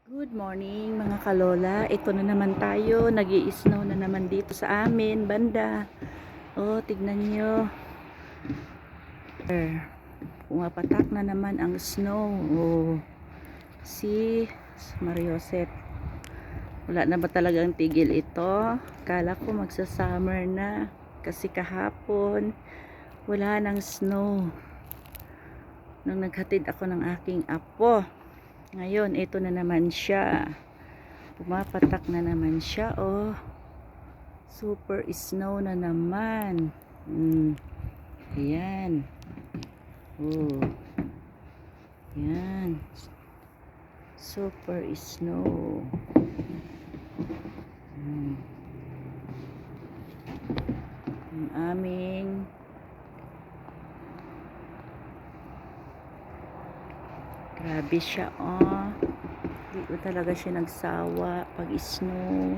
Good morning mga kalola. Ito na naman tayo. Nag-i-snow na naman dito sa amin, banda. Oh, tignan nyo. Pumapatak na naman ang snow. Oh, si Mariosep. Wala na ba talagang tigil ito? Kala ko magsa-summer na. Kasi kahapon, wala nang snow. Nung naghatid ako ng aking apo. Ngayon, ito na naman siya. Pumapatak na naman siya, oh. Super snow na naman. Ayan. Oh. Ayan. Super snow. Ang aming grabe siya, oh. Di ko talaga siya nagsawa pag snow.